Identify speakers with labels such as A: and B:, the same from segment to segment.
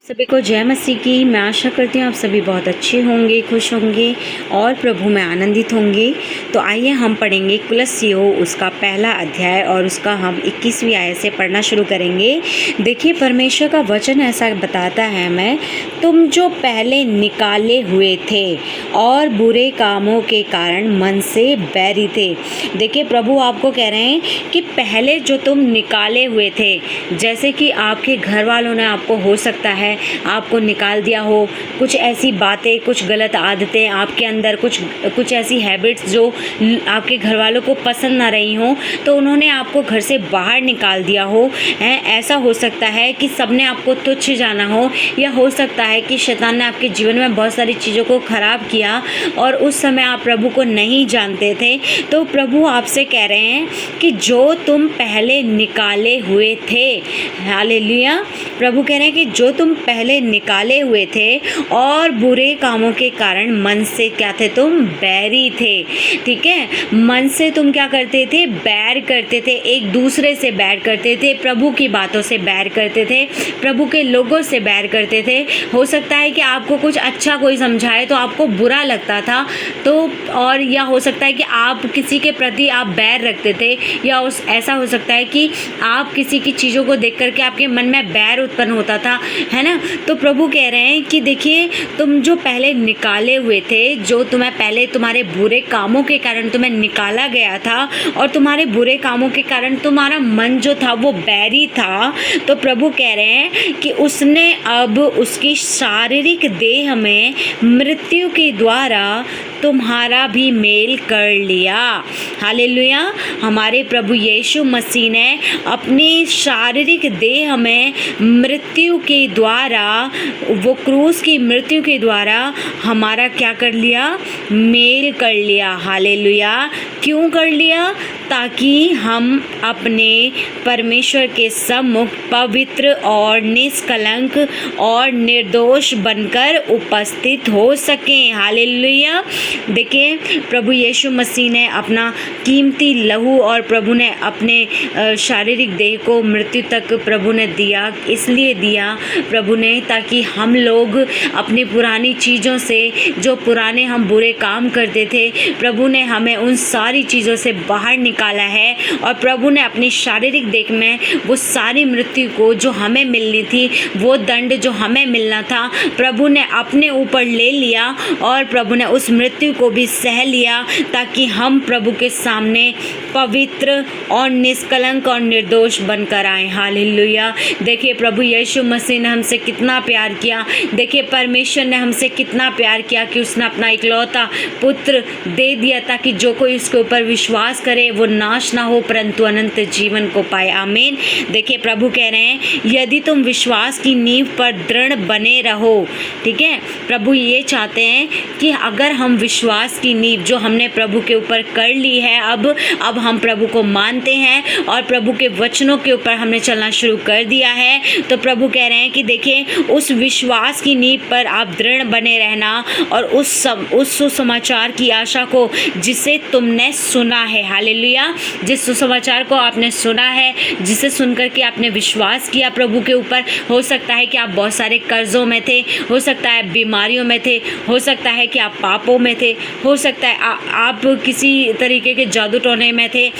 A: सभी को जय मसीह की। मैं आशा करती हूँ आप सभी बहुत अच्छे होंगे, खुश होंगे और प्रभु में आनंदित होंगे। तो आइए हम पढ़ेंगे कुलस्सियों उसका पहला अध्याय और उसका हम 21वीं आयत से पढ़ना शुरू करेंगे। देखिए, परमेश्वर का वचन ऐसा बताता है, मैं तुम जो पहले निकाले हुए थे और बुरे कामों के कारण मन से बैरी थे। देखिए, प्रभु आपको कह रहे हैं कि पहले जो तुम निकाले हुए थे, जैसे कि आपके घर वालों ने आपको, हो सकता है आपको निकाल दिया हो, कुछ ऐसी बातें, कुछ गलत आदतें आपके अंदर, कुछ ऐसी हैबिट्स जो आपके घर वालों को पसंद ना रही हो, तो उन्होंने आपको घर से बाहर निकाल दिया हो। ऐसा हो सकता है कि सबने आपको तुच्छ जाना हो, या हो सकता है कि शैतान ने आपके जीवन में बहुत सारी चीज़ों को ख़राब किया और उस समय आप प्रभु को नहीं जानते थे। तो प्रभु आपसे कह रहे हैं कि जो तुम पहले निकाले हुए थे, हालेलुया, प्रभु कह रहे हैं कि जो तुम पहले निकाले हुए थे और बुरे कामों के कारण मन से क्या थे, तुम बैरी थे। ठीक है, मन से तुम क्या करते थे, बैर करते थे, एक दूसरे से बैर करते थे, प्रभु की बातों से बैर करते थे, प्रभु के लोगों से बैर करते थे। हो सकता है कि आपको कुछ अच्छा कोई समझाए तो आपको बुरा लगता था, तो और या हो सकता है कि आप किसी के प्रति आप बैर रखते थे, या ऐसा हो सकता है कि आप किसी की चीज़ों को देख करके आपके मन में बैर उत्पन्न होता था, है ना। तो प्रभु कह रहे हैं कि देखिए, तुम जो पहले निकाले हुए थे, जो तुम्हें पहले तुम्हारे बुरे कामों के कारण तुम्हें निकाला गया था और तुम्हारे बुरे कामों के कारण तुम्हारा मन जो था वो बैरी था, तो प्रभु कह रहे हैं कि उसने अब उसकी शारीरिक देह में मृत्यु के द्वारा तुम्हारा भी मेल कर लिया। हालेलुया, हमारे प्रभु यीशु मसीह ने अपनी शारीरिक देह में मृत्यु के द्वारा, वो क्रूस की मृत्यु के द्वारा हमारा क्या कर लिया, मेल कर लिया। हालेलुया, क्यों कर लिया? ताकि हम अपने परमेश्वर के सम्मुख पवित्र और निष्कलंक और निर्दोष बनकर उपस्थित हो सकें। हालेलुया, देखिए, प्रभु यीशु मसीह ने अपना कीमती लहू और प्रभु ने अपने शारीरिक देह को मृत्यु तक प्रभु ने दिया, इसलिए दिया प्रभु ने, ताकि हम लोग अपनी पुरानी चीज़ों से, जो पुराने हम बुरे काम करते थे, प्रभु ने हमें उन सारी चीज़ों से बाहर निकाला है और प्रभु ने अपनी शारीरिक देह में वो सारी मृत्यु को जो हमें मिलनी थी, वो दंड जो हमें मिलना था, प्रभु ने अपने ऊपर ले लिया और प्रभु ने उस मृत्यु को भी सह लिया, ताकि हम प्रभु के सामने पवित्र और निष्कलंक और निर्दोष बनकर आए। हालेलुया, देखिए, प्रभु यीशु मसीह ने हमसे कितना प्यार किया। देखिए, परमेश्वर ने हमसे कितना प्यार किया कि उसने अपना इकलौता पुत्र दे दिया, ताकि जो कोई उसके ऊपर विश्वास करे वो नाश ना हो परंतु अनंत जीवन को पाए। आमीन। देखिए, प्रभु कह रहे हैं, यदि तुम विश्वास की नींव पर दृढ़ बने रहो, ठीक है, प्रभु ये चाहते हैं कि अगर हम विश्वास की नींव जो हमने प्रभु के ऊपर कर ली है, अब हम प्रभु को मानते हैं और प्रभु के वचनों के ऊपर हमने चलना शुरू कर दिया है, तो प्रभु कह रहे हैं कि देखिए, उस विश्वास की नींव पर आप दृढ़ बने रहना और उस सुसमाचार की आशा को जिसे तुमने सुना है, हालेलुया, जिस सुसमाचार को आपने सुना है, जिसे सुनकर के आपने विश्वास किया प्रभु के ऊपर। हो सकता है कि आप बहुत सारे कर्जों में थे, हो सकता है बीमारियों में थे, हो सकता है कि आप पापों में थे, हो सकता है आप किसी तरीके के जादू टोने में थे,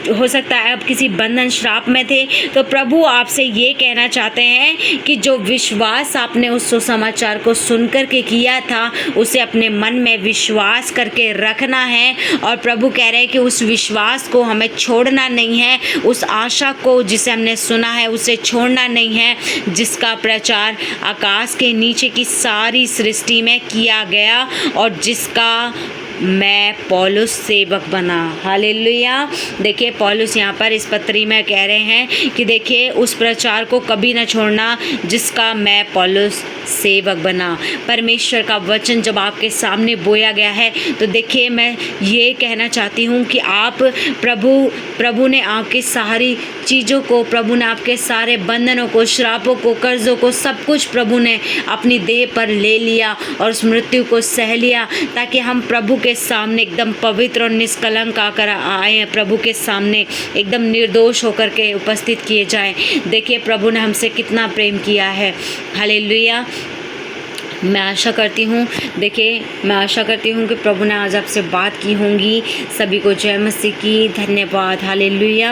A: हो सकता है आप किसी बंधन श्राप में थे। तो प्रभु आपसे ये कहना चाहते हैं कि जो विश्वास आपने उस सुसमाचार को सुनकर के किया था, उसे अपने मन में विश्वास करके रखना है। और प्रभु कह रहे हैं कि उस विश्वास को हमें छोड़ना नहीं है, उस आशा को जिसे हमने सुना है उसे छोड़ना नहीं है, जिसका प्रचार आकाश के नीचे की सारी सृष्टि में किया गया और जिसका मैं पौलुस सेवक बना। हालेलुया, देखिए, पौलुस यहाँ पर इस पत्री में कह रहे हैं कि देखिए, उस प्रचार को कभी ना छोड़ना जिसका मैं पौलुस सेवक बना। परमेश्वर का वचन जब आपके सामने बोया गया है तो देखिए, मैं ये कहना चाहती हूँ कि आप प्रभु ने आपकी सारी चीज़ों को, प्रभु ने आपके सारे बंधनों को, श्रापों को, कर्ज़ों को, सब कुछ प्रभु ने अपनी देह पर ले लिया और उस मृत्यु को सह लिया, ताकि हम प्रभु के सामने एकदम पवित्र और निष्कलंक आकर आए, प्रभु के सामने एकदम निर्दोष होकर के उपस्थित किए जाएं। देखिए, प्रभु ने हमसे कितना प्रेम किया है। हालेलुया। मैं आशा करती हूँ कि प्रभु ने आज आपसे बात की होंगी। सभी को जय मसीह की। धन्यवाद। हालेलुया।